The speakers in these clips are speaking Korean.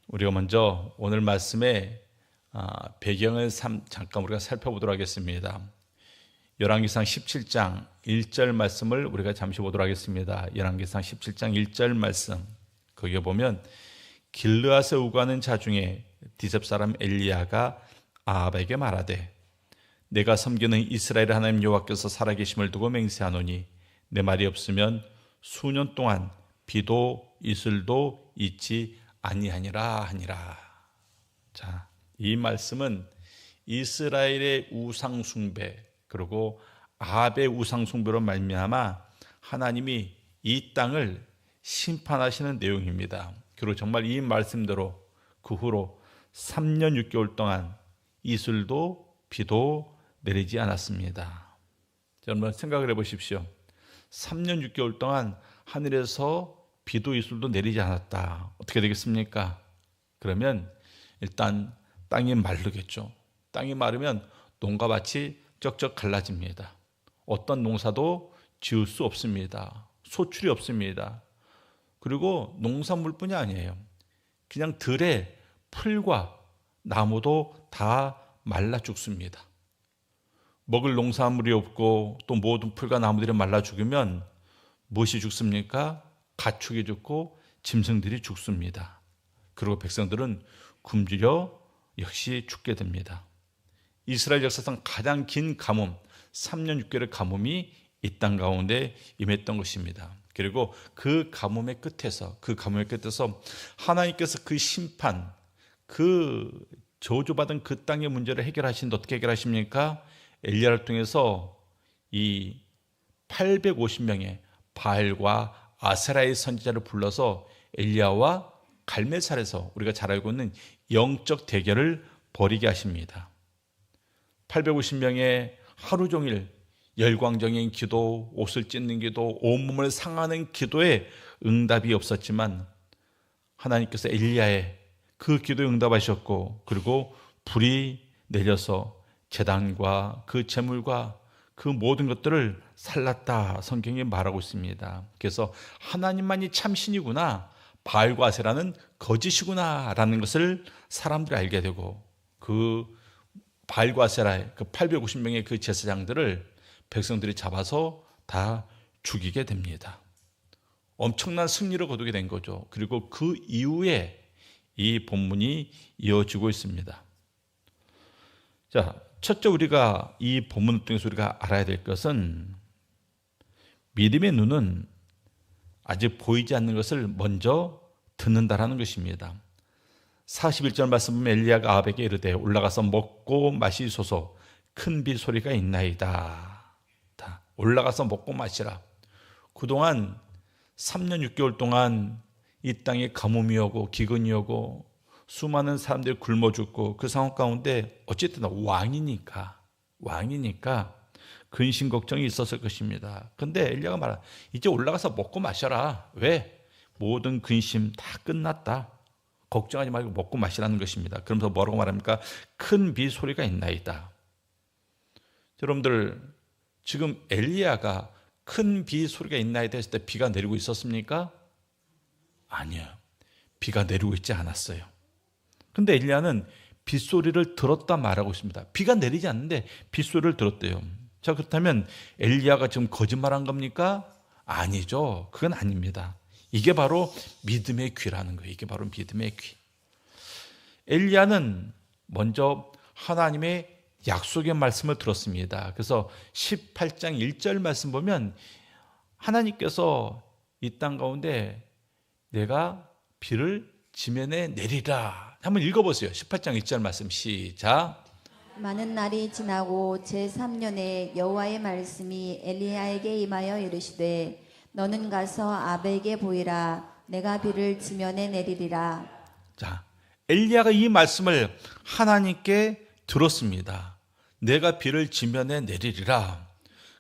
우리가 먼저 오늘 말씀의 배경을 잠깐 우리가 살펴보도록 하겠습니다. 열왕기상 17장 1절 말씀을 우리가 잠시 보도록 하겠습니다. 열왕기상 17장 1절 말씀, 거기에 보면 길르앗에 우거하는 자 중에 디셉 사람 엘리야가 아합에게 말하되 내가 섬기는 이스라엘 하나님 여호와께서 살아계심을 두고 맹세하노니 내 말이 없으면 수년 동안 비도 이슬도 있지 아니하니라 하니라. 자, 이 말씀은 이스라엘의 우상 숭배 그리고 아합의 우상 숭배로 말미암아 하나님이 이 땅을 심판하시는 내용입니다. 그리고 정말 이 말씀대로 그 후로 3년 6개월 동안 이슬도 비도 내리지 않았습니다. 여러분 생각을 해보십시오. 3년 6개월 동안 하늘에서 비도 이슬도 내리지 않았다. 어떻게 되겠습니까? 그러면 일단 땅이 마르겠죠. 땅이 마르면 농가 밭이 쩍쩍 갈라집니다. 어떤 농사도 지을 수 없습니다. 소출이 없습니다. 그리고 농산물뿐이 아니에요. 그냥 들에 풀과 나무도 다 말라 죽습니다. 먹을 농산물이 없고 또 모든 풀과 나무들이 말라 죽으면 무엇이 죽습니까? 가축이 죽고 짐승들이 죽습니다. 그리고 백성들은 굶주려 역시 죽게 됩니다. 이스라엘 역사상 가장 긴 가뭄, 3년 6개월의 가뭄이 이 땅 가운데 임했던 것입니다. 그리고 그 가뭄의 끝에서 하나님께서 그 심판, 그 저주받은 그 땅의 문제를 해결하시는데 어떻게 해결하십니까? 엘리야를 통해서 이 850명의 바알과 아세라의 선지자를 불러서 엘리야와 갈멜살에서 우리가 잘 알고 있는 영적 대결을 벌이게 하십니다. 850명의 하루 종일 열광적인 기도, 옷을 찢는 기도, 온몸을 상하는 기도에 응답이 없었지만 하나님께서 엘리야의 그 기도에 응답하셨고 그리고 불이 내려서 제단과 그 제물과 그 모든 것들을 살랐다 성경이 말하고 있습니다. 그래서 하나님만이 참신이구나, 바알과 아세라는 거짓이구나 라는 것을 사람들이 알게 되고 그 바알과 아세라의 그 850명의 그 제사장들을 백성들이 잡아서 다 죽이게 됩니다. 엄청난 승리를 거두게 된 거죠. 그리고 그 이후에 이 본문이 이어지고 있습니다. 자, 첫째 우리가 이 본문을 통해서 우리가 알아야 될 것은 믿음의 눈은 아직 보이지 않는 것을 먼저 듣는다라는 것입니다. 41절 말씀 보면 엘리야가 아합에게 이르되 올라가서 먹고 마시소서 큰 비 소리가 있나이다. 올라가서 먹고 마시라. 그동안 3년 6개월 동안 이 땅에 가뭄이 오고 기근이 오고 수많은 사람들이 굶어 죽고 그 상황 가운데 어쨌든 왕이니까 근심 걱정이 있었을 것입니다. 그런데 엘리야가 말하 이제 올라가서 먹고 마셔라. 왜? 모든 근심 다 끝났다. 걱정하지 말고 먹고 마시라는 것입니다. 그러면서 뭐라고 말합니까? 큰 비 소리가 있나이다. 여러분들 지금 엘리야가 큰 비 소리가 있나이다 했을 때 비가 내리고 있었습니까? 아니요. 비가 내리고 있지 않았어요. 근데 엘리야는 빗소리를 들었다 말하고 있습니다. 비가 내리지 않는데 빗소리를 들었대요. 자, 그렇다면 엘리야가 지금 거짓말한 겁니까? 아니죠. 그건 아닙니다. 이게 바로 믿음의 귀라는 거예요. 이게 바로 믿음의 귀. 엘리야는 먼저 하나님의 약속의 말씀을 들었습니다. 그래서 18장 1절 말씀 보면 하나님께서 이 땅 가운데 내가 비를 지면에 내리라. 한번 읽어보세요. 18장 1절 말씀 시작. 많은 날이 지나고 제3년에 여호와의 말씀이 엘리야에게 임하여 이르시되 너는 가서 아합에게 보이라. 내가 비를 지면에 내리리라. 자, 엘리야가 이 말씀을 하나님께 들었습니다. 내가 비를 지면에 내리리라.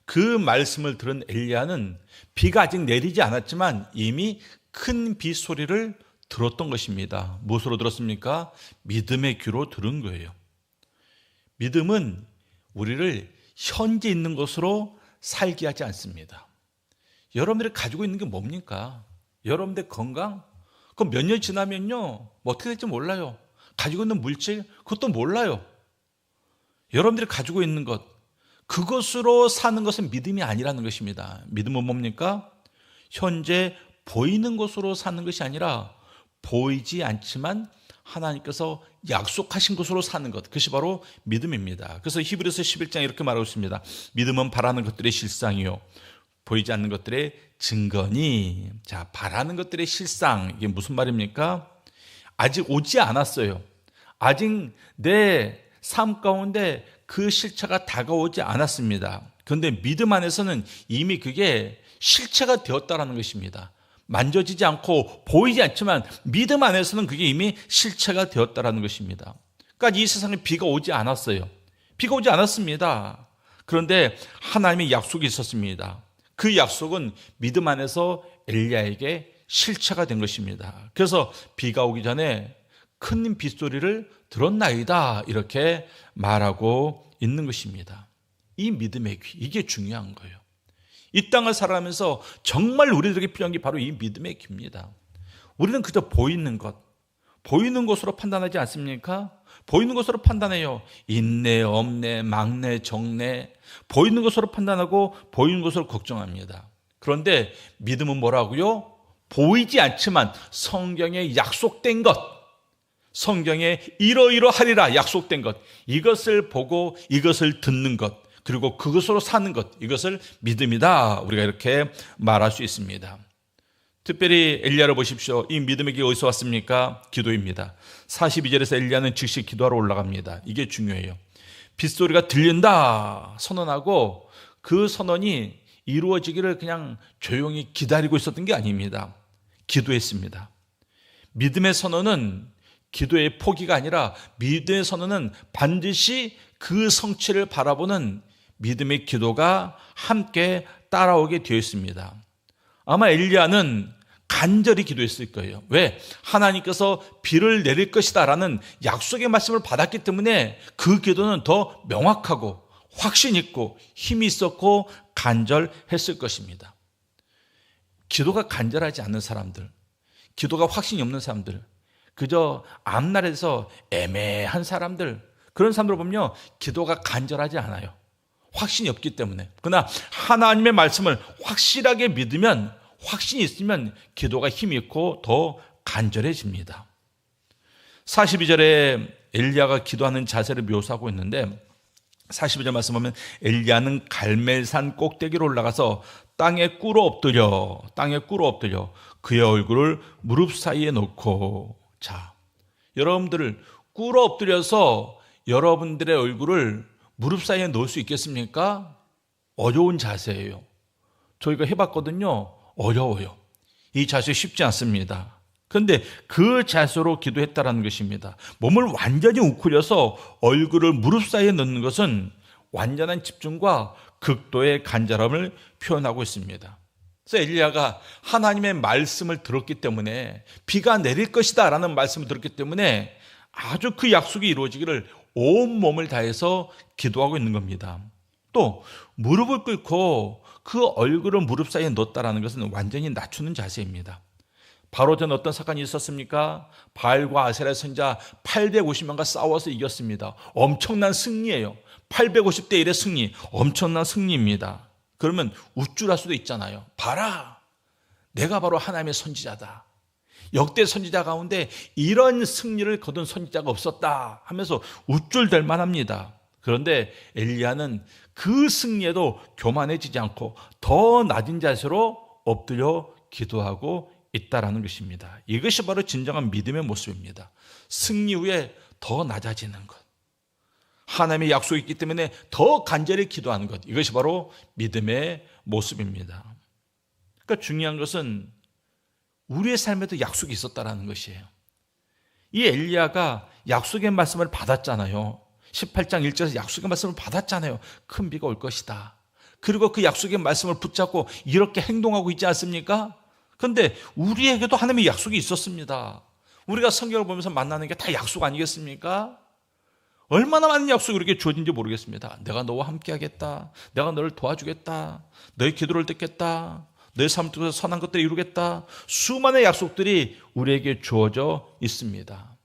그 말씀을 들은 엘리야는 비가 아직 내리지 않았지만 이미 큰 비 소리를 들었던 것입니다. 무엇으로 들었습니까? 믿음의 귀로 들은 거예요. 믿음은 우리를 현재 있는 것으로 살게 하지 않습니다. 여러분들이 가지고 있는 게 뭡니까? 여러분들 건강? 그럼 몇 년 지나면요, 뭐 어떻게 될지 몰라요. 가지고 있는 물질, 그것도 몰라요. 여러분들이 가지고 있는 것, 그것으로 사는 것은 믿음이 아니라는 것입니다. 믿음은 뭡니까? 현재 보이는 것으로 사는 것이 아니라 보이지 않지만 하나님께서 약속하신 것으로 사는 것, 그것이 바로 믿음입니다. 그래서 히브리서 11장 이렇게 말하고 있습니다. 믿음은 바라는 것들의 실상이요 보이지 않는 것들의 증거니. 자, 바라는 것들의 실상, 이게 무슨 말입니까? 아직 오지 않았어요. 아직 내 삶 가운데 그 실체가 다가오지 않았습니다. 그런데 믿음 안에서는 이미 그게 실체가 되었다는 것입니다. 만져지지 않고 보이지 않지만 믿음 안에서는 그게 이미 실체가 되었다는 것입니다. 그러니까 이 세상에 비가 오지 않았어요. 비가 오지 않았습니다. 그런데 하나님의 약속이 있었습니다. 그 약속은 믿음 안에서 엘리야에게 실체가 된 것입니다. 그래서 비가 오기 전에 큰 빗소리를 들었나이다, 이렇게 말하고 있는 것입니다. 이 믿음의 귀, 이게 중요한 거예요. 이 땅을 살아가면서 정말 우리들에게 필요한 게 바로 이 믿음의 귀입니다. 우리는 그저 보이는 것, 보이는 것으로 판단하지 않습니까? 보이는 것으로 판단해요. 있네, 없네, 막네, 적네. 보이는 것으로 판단하고 보이는 것으로 걱정합니다. 그런데 믿음은 뭐라고요? 보이지 않지만 성경에 약속된 것, 성경에 이러이러하리라 약속된 것, 이것을 보고 이것을 듣는 것, 그리고 그것으로 사는 것, 이것을 믿음이다, 우리가 이렇게 말할 수 있습니다. 특별히 엘리야를 보십시오. 이 믿음의 게 어디서 왔습니까? 기도입니다. 42절에서 엘리야는 즉시 기도하러 올라갑니다. 이게 중요해요. 빗소리가 들린다 선언하고 그 선언이 이루어지기를 그냥 조용히 기다리고 있었던 게 아닙니다. 기도했습니다. 믿음의 선언은 기도의 포기가 아니라 믿음의 선언은 반드시 그 성취를 바라보는 믿음의 기도가 함께 따라오게 되어 있습니다. 아마 엘리야는 간절히 기도했을 거예요. 왜? 하나님께서 비를 내릴 것이다 라는 약속의 말씀을 받았기 때문에 그 기도는 더 명확하고 확신 있고 힘이 있었고 간절했을 것입니다. 기도가 간절하지 않는 사람들, 기도가 확신이 없는 사람들, 그저 앞날에서 애매한 사람들, 그런 사람들 보면 기도가 간절하지 않아요. 확신이 없기 때문에. 그러나 하나님의 말씀을 확실하게 믿으면, 확신이 있으면 기도가 힘이 있고 더 간절해집니다. 42절에 엘리야가 기도하는 자세를 묘사하고 있는데 42절 말씀 보면 엘리야는 갈멜산 꼭대기로 올라가서 땅에 꿇어 엎드려 그의 얼굴을 무릎 사이에 놓고. 자, 여러분들을 꿇어 엎드려서 여러분들의 얼굴을 무릎 사이에 놓을 수 있겠습니까? 어려운 자세예요. 저희가 해봤거든요. 어려워요. 이 자세 쉽지 않습니다. 그런데 그 자세로 기도했다라는 것입니다. 몸을 완전히 우크려서 얼굴을 무릎 사이에 넣는 것은 완전한 집중과 극도의 간절함을 표현하고 있습니다. 그래서 엘리야가 하나님의 말씀을 들었기 때문에 비가 내릴 것이다 라는 말씀을 들었기 때문에 아주 그 약속이 이루어지기를 온 몸을 다해서 기도하고 있는 겁니다. 또 무릎을 꿇고 그 얼굴을 무릎 사이에 넣었다라는 것은 완전히 낮추는 자세입니다. 바로 전 어떤 사건이 있었습니까? 바알과 아세라 선지자 850명과 싸워서 이겼습니다. 엄청난 승리예요. 850대 1의 승리, 엄청난 승리입니다. 그러면 우쭐할 수도 있잖아요. 봐라, 내가 바로 하나님의 선지자다. 역대 선지자 가운데 이런 승리를 거둔 선지자가 없었다 하면서 우쭐댈 만합니다. 그런데 엘리야는 그 승리에도 교만해지지 않고 더 낮은 자세로 엎드려 기도하고 있다라는 것입니다. 이것이 바로 진정한 믿음의 모습입니다. 승리 후에 더 낮아지는 것, 하나님의 약속이 있기 때문에 더 간절히 기도하는 것, 이것이 바로 믿음의 모습입니다. 그러니까 중요한 것은 우리의 삶에도 약속이 있었다라는 것이에요. 이 엘리야가 약속의 말씀을 받았잖아요. 18장 1절에서 약속의 말씀을 받았잖아요. 큰 비가 올 것이다. 그리고 그 약속의 말씀을 붙잡고 이렇게 행동하고 있지 않습니까? 그런데 우리에게도 하나님의 약속이 있었습니다. 우리가 성경을 보면서 만나는 게 다 약속 아니겠습니까? 얼마나 많은 약속이 우리에게 주어진지 모르겠습니다. 내가 너와 함께 하겠다. 내가 너를 도와주겠다. 너의 기도를 듣겠다. 너의 삶 속에서 선한 것들을 이루겠다. 수많은 약속들이 우리에게 주어져 있습니다.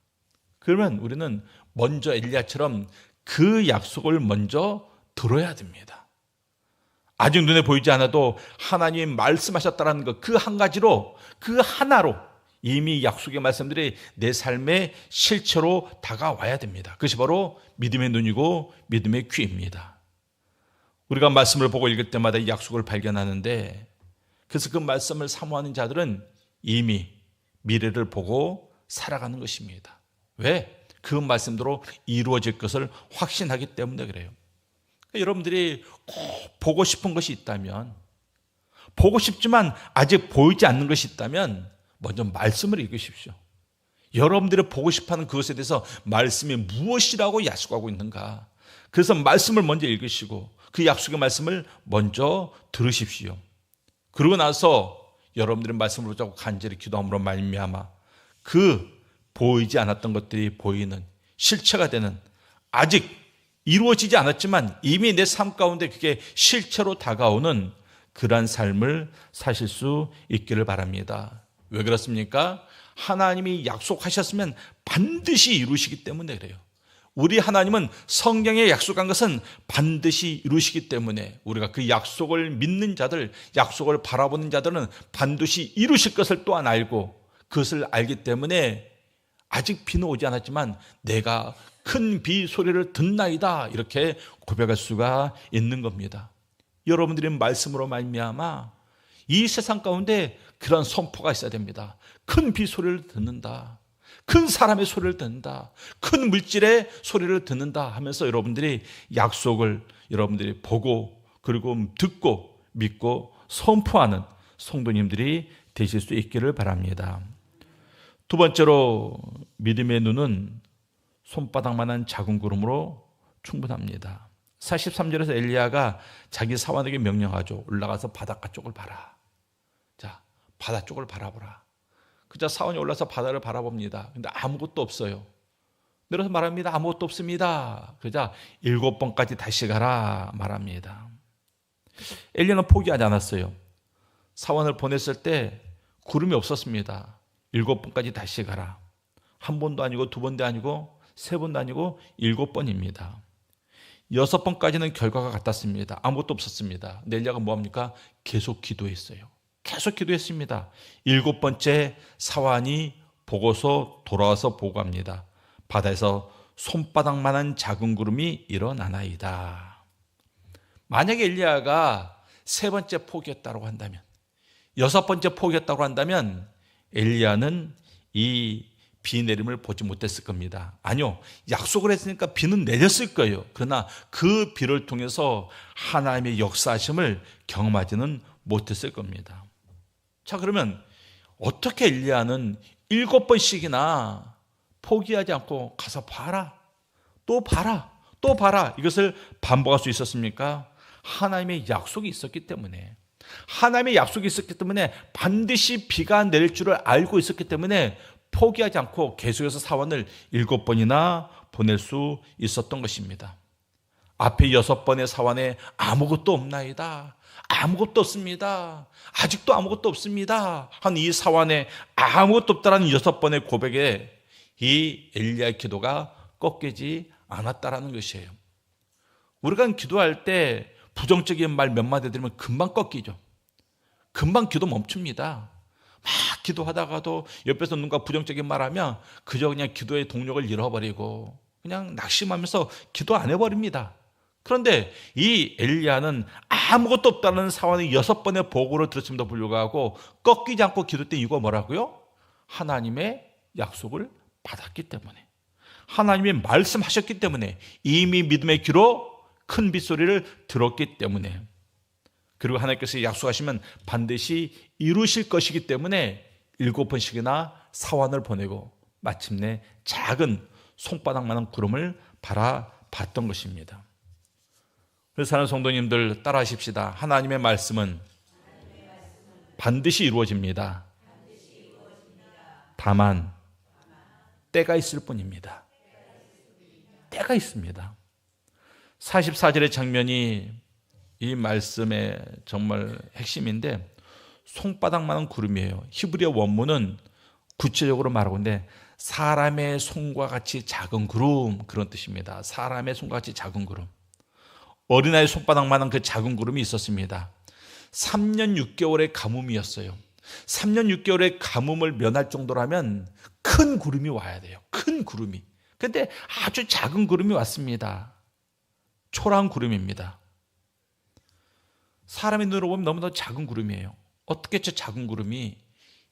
그러면 우리는 먼저 엘리야처럼 그 약속을 먼저 들어야 됩니다. 아직 눈에 보이지 않아도 하나님이 말씀하셨다는 것, 그 한 가지로, 그 하나로 이미 약속의 말씀들이 내 삶의 실체로 다가와야 됩니다. 그것이 바로 믿음의 눈이고 믿음의 귀입니다. 우리가 말씀을 보고 읽을 때마다 이 약속을 발견하는데, 그래서 그 말씀을 사모하는 자들은 이미 미래를 보고 살아가는 것입니다. 왜? 그 말씀대로 이루어질 것을 확신하기 때문에 그래요. 여러분들이 꼭 보고 싶은 것이 있다면, 보고 싶지만 아직 보이지 않는 것이 있다면 먼저 말씀을 읽으십시오. 여러분들이 보고 싶어하는 그것에 대해서 말씀이 무엇이라고 약속하고 있는가. 그래서 말씀을 먼저 읽으시고 그 약속의 말씀을 먼저 들으십시오. 그러고 나서 여러분들의 말씀을 붙잡고 간절히 기도함으로 말미암아 그 보이지 않았던 것들이 보이는, 실체가 되는, 아직 이루어지지 않았지만 이미 내 삶 가운데 그게 실체로 다가오는 그러한 삶을 사실 수 있기를 바랍니다. 왜 그렇습니까? 하나님이 약속하셨으면 반드시 이루시기 때문에 그래요. 우리 하나님은 성경에 약속한 것은 반드시 이루시기 때문에 우리가 그 약속을 믿는 자들, 약속을 바라보는 자들은 반드시 이루실 것을 또한 알고, 그것을 알기 때문에 아직 비는 오지 않았지만 내가 큰 비 소리를 듣나이다, 이렇게 고백할 수가 있는 겁니다. 여러분들의 말씀으로 말미암아 이 세상 가운데 그런 선포가 있어야 됩니다. 큰 비 소리를 듣는다, 큰 사람의 소리를 듣는다, 큰 물질의 소리를 듣는다 하면서 여러분들이 약속을 여러분들이 보고 그리고 듣고 믿고 선포하는 성도님들이 되실 수 있기를 바랍니다. 두 번째로, 믿음의 눈은 손바닥만한 작은 구름으로 충분합니다. 43절에서 엘리야가 자기 사원에게 명령하죠. 올라가서 바닷가 쪽을 봐라. 자, 바다 쪽을 바라보라. 그자 사원이 올라서 바다를 바라봅니다. 근데 아무것도 없어요. 내려서 말합니다. 아무것도 없습니다. 그자 7번까지 다시 가라 말합니다. 엘리야는 포기하지 않았어요. 사원을 보냈을 때 구름이 없었습니다. 7번까지 다시 가라. 한 번도 아니고 두 번도 아니고 세 번도 아니고 7번입니다. 6번까지는 결과가 같았습니다. 아무것도 없었습니다. 근데 엘리야가 뭐합니까? 계속 기도했어요. 계속 기도했습니다. 7번째 사환이 보고서 돌아와서 보고합니다. 바다에서 손바닥만한 작은 구름이 일어나나이다. 만약에 엘리야가 세 번째 포기했다고 한다면, 6번째 포기했다고 한다면 엘리야는 이 비 내림을 보지 못했을 겁니다. 아니요, 약속을 했으니까 비는 내렸을 거예요. 그러나 그 비를 통해서 하나님의 역사하심을 경험하지는 못했을 겁니다. 자, 그러면 어떻게 엘리야는 7번씩이나 포기하지 않고 가서 봐라, 또 봐라, 또 봐라, 이것을 반복할 수 있었습니까? 하나님의 약속이 있었기 때문에, 하나님의 약속이 있었기 때문에, 반드시 비가 내릴 줄을 알고 있었기 때문에 포기하지 않고 계속해서 사원을 7번이나 보낼 수 있었던 것입니다. 앞에 6번의 사원에 아무것도 없나이다, 아무것도 없습니다, 아직도 아무것도 없습니다 한 이 사원에 아무것도 없다라는 6번의 고백에 이 엘리야의 기도가 꺾이지 않았다라는 것이에요. 우리가 기도할 때 부정적인 말 몇 마디 들으면 금방 꺾이죠. 금방 기도 멈춥니다. 막 기도하다가도 옆에서 누군가 부정적인 말하면 그저 그냥 기도의 동력을 잃어버리고 그냥 낙심하면서 기도 안 해버립니다. 그런데 이 엘리야는 아무것도 없다는 사원의 6번의 보고를 들었음에도 불구하고 꺾이지 않고 기도했던 이유가 뭐라고요? 하나님의 약속을 받았기 때문에, 하나님이 말씀하셨기 때문에, 이미 믿음의 귀로 큰 빗소리를 들었기 때문에, 그리고 하나님께서 약속하시면 반드시 이루실 것이기 때문에 7번씩이나 사원을 보내고 마침내 작은 손바닥만한 구름을 바라봤던 것입니다. 그래서 사랑하는 성도님들, 따라하십시다. 하나님의 말씀은 반드시 이루어집니다. 다만 때가 있을 뿐입니다. 때가 있습니다. 44절의 장면이 이 말씀의 정말 핵심인데, 손바닥만한 구름이에요. 히브리어 원문은 구체적으로 말하고 있는데 사람의 손과 같이 작은 구름, 그런 뜻입니다. 사람의 손과 같이 작은 구름. 어린아이 손바닥만한 그 작은 구름이 있었습니다. 3년 6개월의 가뭄이었어요. 3년 6개월의 가뭄을 면할 정도라면 큰 구름이 와야 돼요. 큰 구름이. 근데 아주 작은 구름이 왔습니다. 초라한 구름입니다. 사람의 눈으로 보면 너무나 작은 구름이에요. 어떻게 저 작은 구름이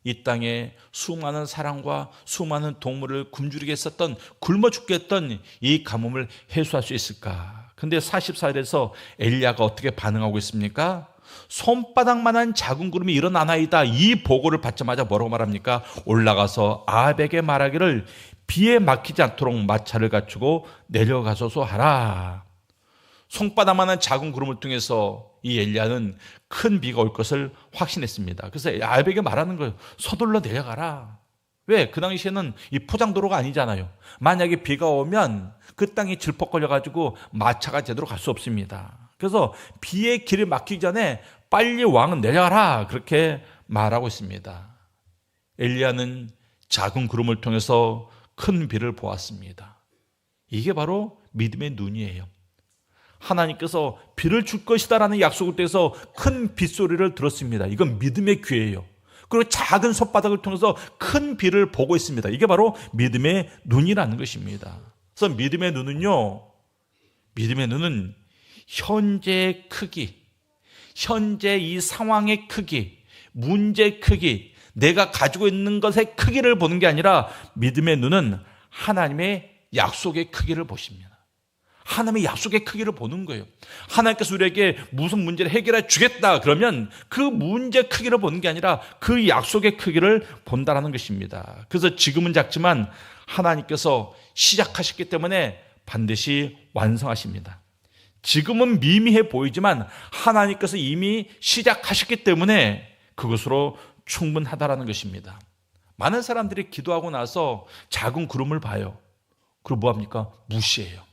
이 땅에 수많은 사람과 수많은 동물을 굶주리게 했었던, 굶어 죽게 했던 이 가뭄을 해소할 수 있을까? 근데 44절에서 엘리야가 어떻게 반응하고 있습니까? 손바닥만한 작은 구름이 일어나나이다. 이 보고를 받자마자 뭐라고 말합니까? 올라가서 아합에게 말하기를 비에 막히지 않도록 마차를 갖추고 내려가소서 하라. 손바닥만한 작은 구름을 통해서 이 엘리야는 큰 비가 올 것을 확신했습니다. 그래서 아합에게 말하는 거예요. 서둘러 내려가라. 왜? 그 당시에는 이 포장도로가 아니잖아요. 만약에 비가 오면 그 땅이 질퍽거려가지고 마차가 제대로 갈 수 없습니다. 그래서 비에 길이 막히기 전에 빨리 왕은 내려가라. 그렇게 말하고 있습니다. 엘리야는 작은 구름을 통해서 큰 비를 보았습니다. 이게 바로 믿음의 눈이에요. 하나님께서 비를 줄 것이다라는 약속을 통해서 큰 빗소리를 들었습니다. 이건 믿음의 귀예요. 그리고 작은 손바닥을 통해서 큰 비를 보고 있습니다. 이게 바로 믿음의 눈이라는 것입니다. 그래서 믿음의 눈은요, 믿음의 눈은 현재의 크기, 현재 이 상황의 크기, 문제의 크기, 내가 가지고 있는 것의 크기를 보는 게 아니라 믿음의 눈은 하나님의 약속의 크기를 보십니다. 하나님의 약속의 크기를 보는 거예요. 하나님께서 우리에게 무슨 문제를 해결해 주겠다 그러면 그 문제의 크기를 보는 게 아니라 그 약속의 크기를 본다는 것입니다. 그래서 지금은 작지만 하나님께서 시작하셨기 때문에 반드시 완성하십니다. 지금은 미미해 보이지만 하나님께서 이미 시작하셨기 때문에 그것으로 충분하다라는 것입니다. 많은 사람들이 기도하고 나서 작은 구름을 봐요. 그리고 뭐합니까? 무시해요.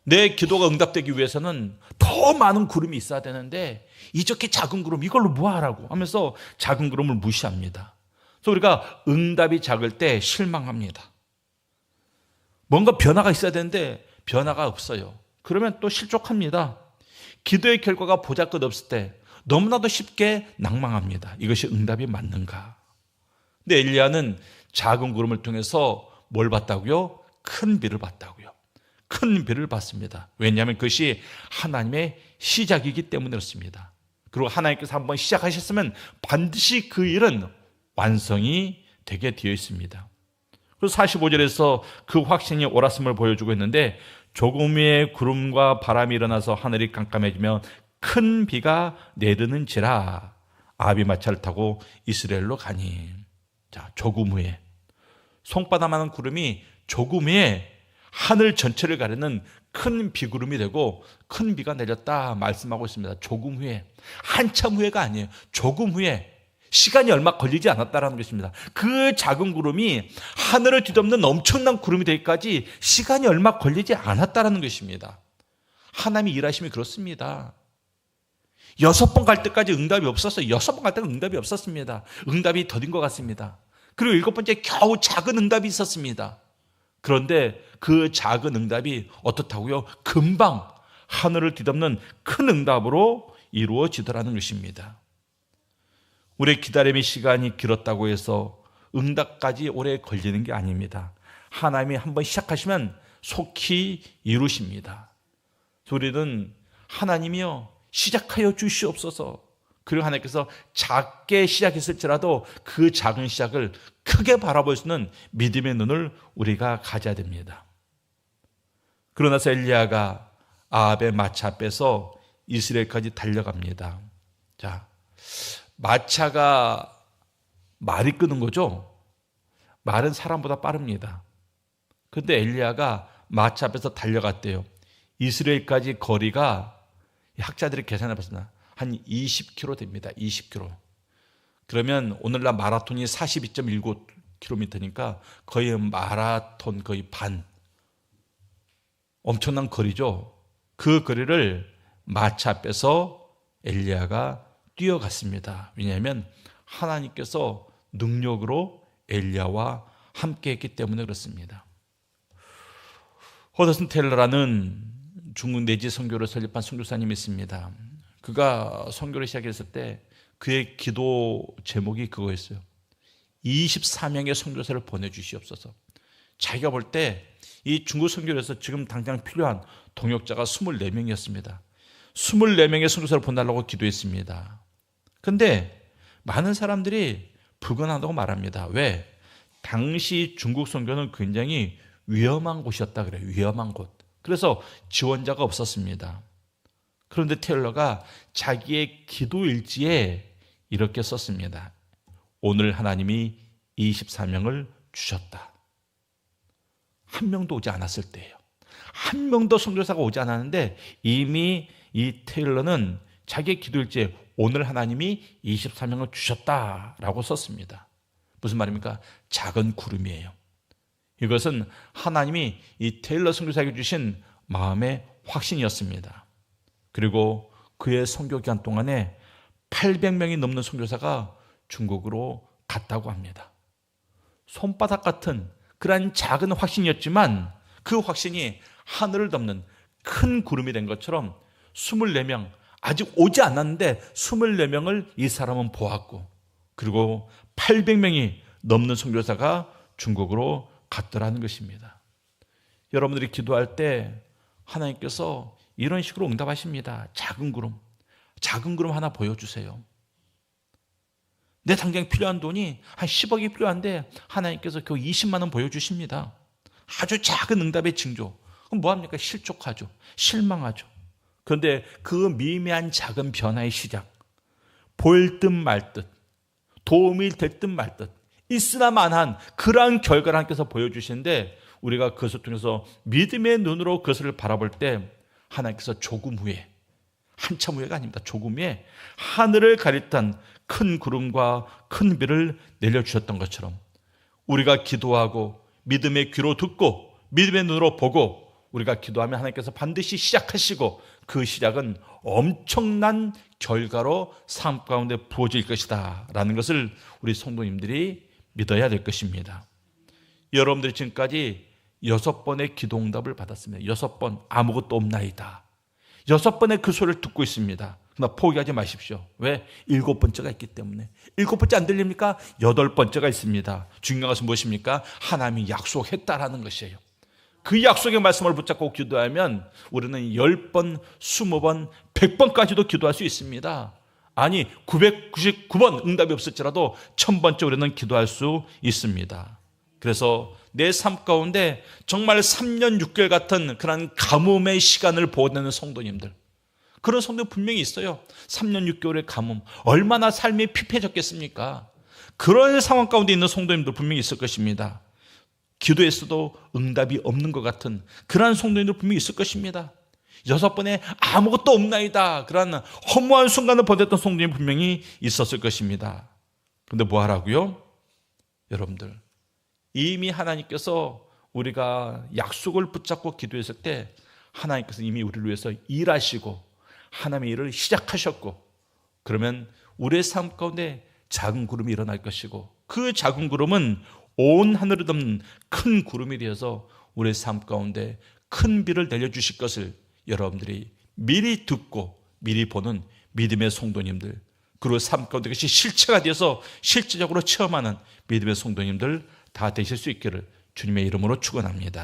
내 기도가 응답되기 위해서는 더 많은 구름이 있어야 되는데 이렇게 작은 구름 이걸로 뭐하라고 하면서 작은 구름을 무시합니다. 그래서 우리가 응답이 작을 때 실망합니다. 뭔가 변화가 있어야 되는데 변화가 없어요. 그러면 또 실족합니다. 기도의 결과가 보잘것없을 때 너무나도 쉽게 낭망합니다. 이것이 응답이 맞는가? 근데 엘리야는 작은 구름을 통해서 뭘 봤다고요? 큰 비를 봤다고요. 큰 비를 봤습니다. 왜냐하면 그것이 하나님의 시작이기 때문에 그렇습니다. 그리고 하나님께서 한번 시작하셨으면 반드시 그 일은 완성이 되게 되어 있습니다. 그래서 45절에서 그 확신이 옳았음을 보여주고 있는데 조금 후에 구름과 바람이 일어나서 하늘이 깜깜해지며 큰 비가 내리는지라 아합이 마차를 타고 이스라엘로 가니. 자, 조금 후에 손바닥만한 구름이 조금 후에 하늘 전체를 가르는 큰 비구름이 되고 큰 비가 내렸다 말씀하고 있습니다. 조금 후에, 한참 후에가 아니에요. 조금 후에, 시간이 얼마 걸리지 않았다라는 것입니다. 그 작은 구름이 하늘을 뒤덮는 엄청난 구름이 되기까지 시간이 얼마 걸리지 않았다라는 것입니다. 하나님의 일하심이 그렇습니다. 6번 갈 때까지 응답이 없었어요. 6번 갈 때는 응답이 없었습니다. 응답이 더딘 것 같습니다. 그리고 7번째 겨우 작은 응답이 있었습니다. 그런데 그 작은 응답이 어떻다고요? 금방 하늘을 뒤덮는 큰 응답으로 이루어지더라는 것입니다. 우리의 기다림의 시간이 길었다고 해서 응답까지 오래 걸리는 게 아닙니다. 하나님이 한번 시작하시면 속히 이루십니다. 우리는 하나님이요 시작하여 주시옵소서. 그리고 하나님께서 작게 시작했을지라도 그 작은 시작을 크게 바라볼 수 있는 믿음의 눈을 우리가 가져야 됩니다. 그러나서 엘리야가 아합의 마차 앞에서 이스라엘까지 달려갑니다. 자, 마차가 말이 끄는 거죠. 말은 사람보다 빠릅니다. 그런데 엘리야가 마차 앞에서 달려갔대요. 이스라엘까지 거리가 학자들이 계산해 봤습니다. 한 20km 됩니다. 20km. 그러면 오늘날 마라톤이 42.19km니까 거의 마라톤 거의 반. 엄청난 거리죠. 그 거리를 마차 앞에서 엘리야가 뛰어갔습니다. 왜냐하면 하나님께서 능력으로 엘리야와 함께했기 때문에 그렇습니다. 허더슨 테일러라는 중국 내지 선교를 설립한 선교사님이 있습니다. 그가 선교를 시작했을 때 그의 기도 제목이 그거였어요. 24명의 선교사를 보내주시옵소서. 자기가 볼 때 이 중국 선교에서 지금 당장 필요한 동역자가 24명이었습니다. 24명의 선교사를 보내려고 기도했습니다. 그런데 많은 사람들이 불가능하다고 말합니다. 왜? 당시 중국 선교는 굉장히 위험한 곳이었다 그래요. 위험한 곳. 그래서 지원자가 없었습니다. 그런데 테일러가 자기의 기도 일지에 이렇게 썼습니다. 오늘 하나님이 24명을 주셨다. 한 명도 오지 않았을 때예요. 한 명도 선교사가 오지 않았는데 이미 이 테일러는 자기의 기도 일지에 오늘 하나님이 24명을 주셨다라고 썼습니다. 무슨 말입니까? 작은 구름이에요. 이것은 하나님이 이 테일러 선교사에게 주신 마음의 확신이었습니다. 그리고 그의 선교 기간 동안에 800명이 넘는 선교사가 중국으로 갔다고 합니다. 손바닥 같은 그러한 작은 확신이었지만 그 확신이 하늘을 덮는 큰 구름이 된 것처럼 24명, 아직 오지 않았는데 24명을 이 사람은 보았고, 그리고 800명이 넘는 선교사가 중국으로 갔더라는 것입니다. 여러분들이 기도할 때 하나님께서 이런 식으로 응답하십니다. 작은 구름 하나 보여주세요. 내 당장 필요한 돈이 한 10억이 필요한데 하나님께서 그 20만 원 보여주십니다. 아주 작은 응답의 징조. 그럼 뭐합니까? 실족하죠. 실망하죠. 그런데 그 미미한 작은 변화의 시작, 보일 듯 말 듯, 도움이 될 듯 말 듯, 있으나 만한 그러한 결과를 하나님께서 보여주시는데 우리가 그것을 통해서 믿음의 눈으로 그것을 바라볼 때 하나님께서 조금 후에, 한참 후에가 아닙니다. 조금 후에 하늘을 가리던 큰 구름과 큰 비를 내려주셨던 것처럼 우리가 기도하고 믿음의 귀로 듣고 믿음의 눈으로 보고 우리가 기도하면 하나님께서 반드시 시작하시고 그 시작은 엄청난 결과로 삶 가운데 부어질 것이다 라는 것을 우리 성도님들이 믿어야 될 것입니다. 여러분들이 지금까지 6번의 기도 응답을 받았습니다. 6번 아무것도 없나이다. 6번의 그 소리를 듣고 있습니다. 그러나 포기하지 마십시오. 왜? 7번째가 있기 때문에. 7번째 안 들립니까? 8번째가 있습니다. 중요한 것은 무엇입니까? 하나님이 약속했다라는 것이에요. 그 약속의 말씀을 붙잡고 기도하면 우리는 10번, 20번, 100번까지도 기도할 수 있습니다. 아니 999번 응답이 없을지라도 1000번째 우리는 기도할 수 있습니다. 그래서 내 삶 가운데 정말 3년 6개월 같은 그런 가뭄의 시간을 보내는 성도님들, 그런 성도 분명히 있어요. 3년 6개월의 가뭄, 얼마나 삶이 피폐해졌겠습니까? 그런 상황 가운데 있는 성도님들 분명히 있을 것입니다. 기도했어도 응답이 없는 것 같은 그러한 성도님들 분명히 있을 것입니다. 6번에 아무것도 없나이다, 그러한 허무한 순간을 보냈던 성도님 분명히 있었을 것입니다. 그런데 뭐 하라고요? 여러분들, 이미 하나님께서 우리가 약속을 붙잡고 기도했을 때 하나님께서 이미 우리를 위해서 일하시고 하나님의 일을 시작하셨고, 그러면 우리의 삶 가운데 작은 구름이 일어날 것이고 그 작은 구름은 온 하늘을 덮는 큰 구름이 되어서 우리의 삶 가운데 큰 비를 내려주실 것을 여러분들이 미리 듣고 미리 보는 믿음의 성도님들, 그리고 삶 가운데 그것이 실체가 되어서 실제적으로 체험하는 믿음의 성도님들 다 되실 수 있기를 주님의 이름으로 축원합니다.